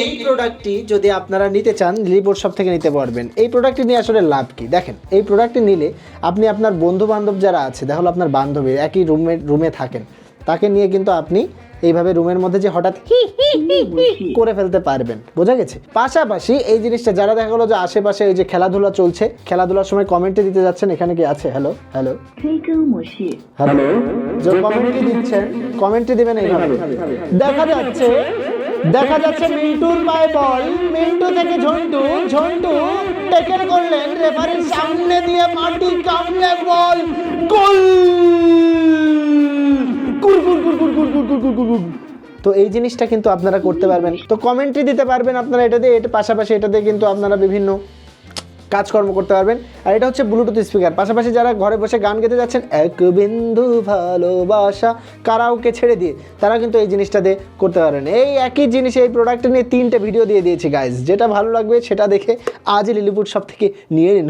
এই প্রোডাক্টটি যদি আপনারা নিতে চান লিলিপুর শপ থেকে নিতে পারবেন। এই প্রোডাক্টটি নিয়ে আসলে লাভ কি দেখেন, এই প্রোডাক্টটি নিলে আপনি আপনার বন্ধু বান্ধব যারা আছে, দেখো আপনার বান্ধবী একই রুমে থাকেন, তাকে নিয়ে কিন্তু আপনি এইভাবে রুমের মধ্যে যে হঠাৎ করে ফেলতে পারবেন, বোঝা গেছে। পাশাপাশি এই জিনিসটা যারা দেখা গেলো যে আশেপাশে এই যে খেলাধুলা চলছে, খেলাধুলার সময় কমেন্টে দিতে যাচ্ছেন, এখানে কি আছে হ্যালো হ্যালো হ্যালো, যে কমেন্টে দিচ্ছেন কমেন্টে দিবেন এইভাবে। দেখা যাচ্ছে মিন্টুর পায়ে বল, মিন্টু থেকে ঝন্টু, ঝন্টু টেকেল করলেন, রেফারির সামনে দিয়ে মাটি কামড়ে বল, গোল। তো এই জিনিসটা কিন্তু আপনারা করতে পারবেন। তো কমেন্ট্রি দিতে পারবেন আপনারা এটা দিয়ে, এটা পাশাপাশি এটাতে কিন্তু আপনারা বিভিন্ন কাজকর্ম করতে পারবেন। আর এটা হচ্ছে ব্লুটুথ স্পিকার। পাশাপাশি যারা ঘরে বসে গান গেতে যাচ্ছেন, এক বিন্দু ভালোবাসা কারাওকে ছেড়ে দিয়ে, তারা কিন্তু এই জিনিসটা দিয়ে করতে পারবেন। এই একই জিনিস এই প্রোডাক্টটা নিয়ে 3টে ভিডিও দিয়ে দিয়েছি গাইজ, যেটা ভালো লাগবে সেটা দেখে আজই লিলিপুর শপ থেকে নিয়ে নিন।